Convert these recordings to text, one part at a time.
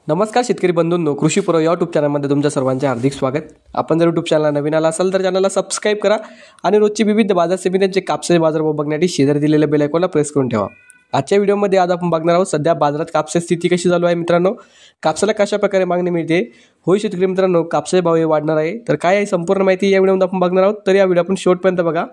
नमस्कार शेतकरी बंधूंनो, कृषी पूर्व यूट्यूब चॅनलमध्ये तुमच्या सर्वांचे हार्दिक स्वागत. आपण जर यूट्यूब चॅनलला नवीन आला असाल तर चॅनलला सबस्क्राईब करा आणि रोजची विविध बाजार समित्यांचे कापसाचे बाजारभाव बघण्यासाठी शेजारी दिलेल्या बेल आयकॉनला प्रेस करून ठेवा. आजच्या व्हिडिओमध्ये आज आपण बघणार आहोत सध्या बाजारात कापसाची स्थिती कशी चालू आहे मित्रांनो, कापसाला कशा प्रकारे मागणी मिळते. होय शेतकरी मित्रांनो, कापसाचे भाव वाढणार आहे, तर काय आहे संपूर्ण माहिती या व्हिडिओमध्ये आपण बघणार आहोत. तर या व्हिडिओ आपण शेवटपर्यंत बघा.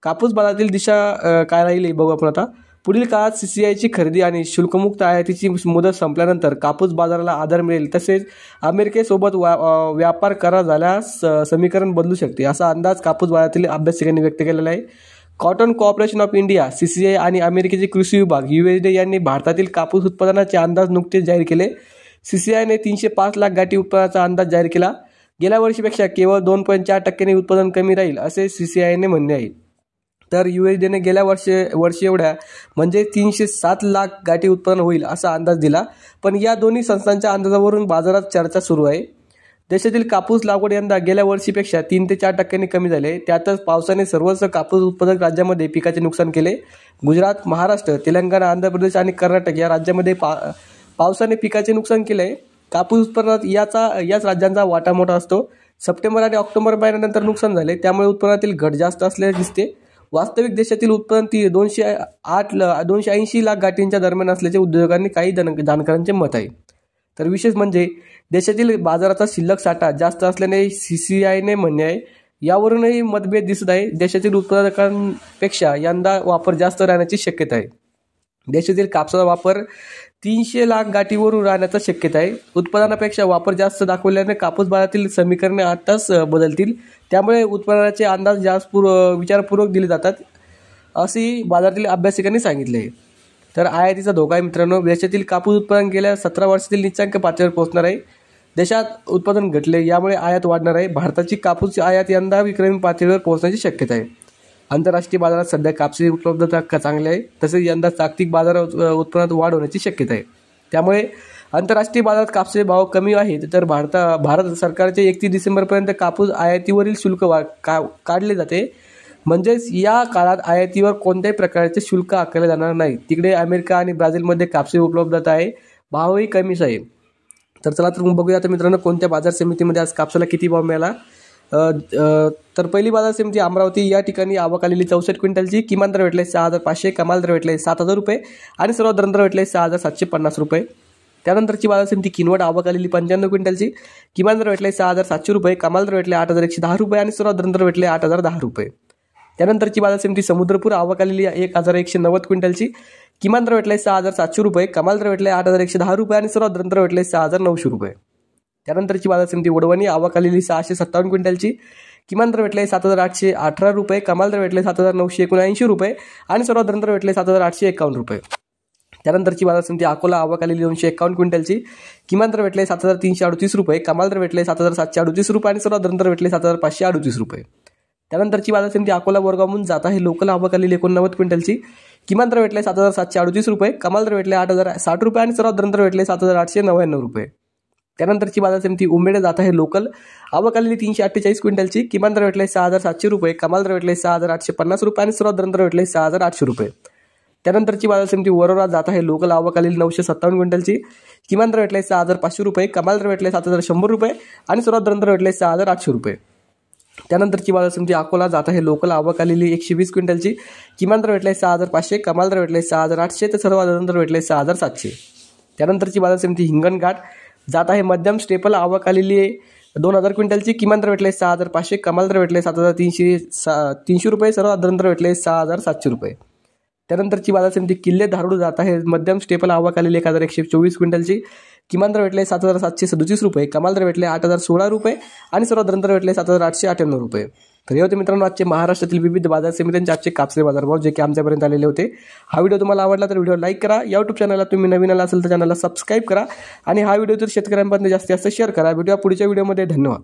कापूस बाजारातील दिशा काय राहील बघू आपण आता. पुढील काळात सीसीआयची खरेदी आणि शुल्कमुक्त आयातीची मुदत संपल्यानंतर कापूस बाजाराला आधार मिळेल, तसेच अमेरिकेसोबत व्यापार करार झाल्यास समीकरण बदलू शकते, असा अंदाज कापूस बाजारातील अभ्यासकांनी व्यक्त केलेला आहे. Cotton corporation of India CCI आणि अमेरिकेचे कृषी विभाग USDA यांनी भारतातील कापूस उत्पादनाचे अंदाज नुकतेच जाहीर केले. सीसीआयने 305 लाख गाठी उत्पादनाचा अंदाज जाहीर केला. गेल्या वर्षीपेक्षा केवळ 2.4% उत्पादन कमी राहील असे सीसीआयने म्हणणे आहे. तर USDAने गेल्या वर्षी एवढ्या म्हणजे 307 लाख गाठी उत्पादन होईल असा अंदाज दिला. पण या दोन्ही संस्थांच्या अंदाजावरून बाजारात चर्चा सुरू आहे. देशातील कापूस लागवड यंदा गेल्या वर्षीपेक्षा 3 ते 4% कमी झाले. त्यातच पावसाने सर्वच कापूस उत्पादक राज्यांमध्ये पिकाचे नुकसान केले. गुजरात, महाराष्ट्र, तेलंगणा, आंध्र प्रदेश आणि कर्नाटक या राज्यांमध्ये पावसाने पिकाचे नुकसान केले. कापूस उत्पादनात याच राज्यांचा वाटा मोठा असतो. सप्टेंबर आणि ऑक्टोबर महिन्यानंतर नुकसान झाले, त्यामुळे उत्पन्नातील घट जास्त असल्याचे दिसते. वास्तविक देशातील उत्पादन 280 लाख गाठींच्या दरम्यान असल्याचे उद्योजकांनी काही जाणकारांचे मत आहे. तर विशेष म्हणजे देशातील बाजाराचा शिल्लक साठा जास्त असल्याने CCIने म्हणणे आहे. यावरूनही मतभेद दिसत आहे. देशातील उत्पादकांपेक्षा यंदा वापर जास्त राहण्याची शक्यता आहे. देशातील कापसाचा वापर 300 लाख गाठीवरून राहण्याचा शक्यता आहे. उत्पादनापेक्षा वापर जास्त दाखवल्याने कापूस बाजारातील समीकरणे आताच बदलतील, त्यामुळे उत्पादनाचे अंदाज जास्त विचारपूर्वक दिले जातात, असे बाजारातील अभ्यासकांनी सांगितले आहे. तर आयातीचा धोका आहे मित्रांनो. देशातील कापूस उत्पादन गेल्या 17 वर्षातील निच्चांक पातळीवर पोहोचणार आहे. देशात उत्पादन घटले, यामुळे आयात वाढणार आहे. भारताची कापूस आयात यंदा विक्रमी पातळीवर पोहोचण्याची शक्यता आहे. आंतरराष्ट्रीय बाजारात सध्या कापसाची उपलब्धता चांगली आहे, तसेच यंदा जागतिक बाजारात उत्पन्नात वाढ होण्याची शक्यता आहे. त्यामुळे आंतरराष्ट्रीय बाजारात कापसाचे भाव कमी आहेत. तर भारत सरकारचे 31 डिसेंबरपर्यंत कापूस आयातीवरील शुल्क काढले जाते. म्हणजेच या काळात आयातीवर कोणत्याही प्रकारचे शुल्क आकारले जाणार नाही. तिकडे अमेरिका आणि ब्राझीलमध्ये कापसाची उपलब्धता आहे, भावही कमीच आहे. तर चला तर बघूया आता मित्रांनो, कोणत्या बाजार समितीमध्ये आज कापसाला किती भाव मिळाला. तर पहिली बाजार समिती अमरावती, या ठिकाणी आवक आलेली 64 क्विंटलची. किमान दर भेटले 6,500, कमाल दर भेटले 7,000 रुपये आणि सर्वात दर भेटले 6,750 रुपये. त्यानंतरची बाजार समिती किनवट, आवक आलेली 95 क्विंटलची. किमान दर भेटले 6,700 रुपये, कमाल दर भेटले 8,110 रुपये आणि सर्वात दर भेटले 8,010 रुपये. त्यानंतरची बाजार समिती समुद्रपूर, आवक आलेली 1,190 क्विंटलची. किमान दर भेटले 6,700 रुपये, कमाल दर भेटले 8,110 रुपये आणि सर्वात दर भेटले 6,900 रुपये. त्यानंतरची बाजार समिती वडवणी, आवक आलेली 657 क्विंटलची. किमान दर भेटले 7,818 रुपये, कमाल दर भेटले 7,979 रुपये आणि सर्वात दर भेटले 7,851 रुपये. त्यानंतरची बाजार समिती अकोला, आवक आलेली 251 क्विंटलची. किमान दर भेटले 7,338 रुपये, कमाल दर भेटले 7,738 रुपये आणि सर्वात दर भेटले 7,538 रुपये. त्यानंतरची बाजार समिती अकोला बोरगावहून जात आहे लोकल, आवक आलेली 89 क्विंटलची. किमान दर भेटले 7,738 रुपये, कमाल दर भेटले 8,060 रुपये आणि सर्वात दर भेटले 7,899 रुपये. त्यानंतरची बाजार समिती उंबेडे जात आहे लोकल, आवक आलेली 348 क्विंटलची. किमान दर भेटले 6,700 रुपये, कमाल दर भेटले 6,850 रुपये आणि सर्वात दर भेटले 6,800 रुपये. त्यानंतरची बाजार समिती वरोरा जात आहे लोकल, आवक आलेली 957 क्विंटलची. किमान दर भेटले 6,500 रुपये, कमाल दर भेटले 7,100 रुपये आणि सर्वात दर भेटले 6,800 रुपये. त्यानंतरची बाजार समिती अकोला जात आहे लोकल, आवक आलेली 120 क्विंटलची. किमान दर भेटले 6,500, कमाल दर भेटले 6,800 तर सर्वात दर भेटले 6,700. त्यानंतरची बाजार समिती हिंगणघाट जात आहे मध्यम स्टेपल, आवक आलेली 2,000 क्विंटलची. किमान दर भेटले 6,500, कमाल दर भेटले 7,300 रुपये, सर्वात दर भेटले 6,700 रुपये. त्यानंतरची बाजार समिती किल्ले धारूड जात आहे मध्यम स्टेपल, आवक आलेली 1,124 क्विंटलची. किमान दर भेटले 7,737 रुपये, कमाल दर भेटले 8,016 रुपये आणि सर्वात दर भेटले 7,898 रुपये. तर हे होते मित्रांनो आजचे महाराष्ट्रातील विविध बाजार समित्यांचे आजचे कापसाचे बाजारभाव, जे की आमच्यापर्यंत आलेले होते. हा व्हिडिओ तुम्हाला आवडला तर व्हिडिओ लाईक करा. यूट्यूब चॅनलला तुम्ही नवीन आला असेल तर चॅनलला सबस्क्राईब करा आणि हा व्हिडिओ तर शेतकऱ्यांपर्यंत जास्तीत जास्त शेअर करा. भेटूया पुढच्या व्हिडिओमध्ये. धन्यवाद.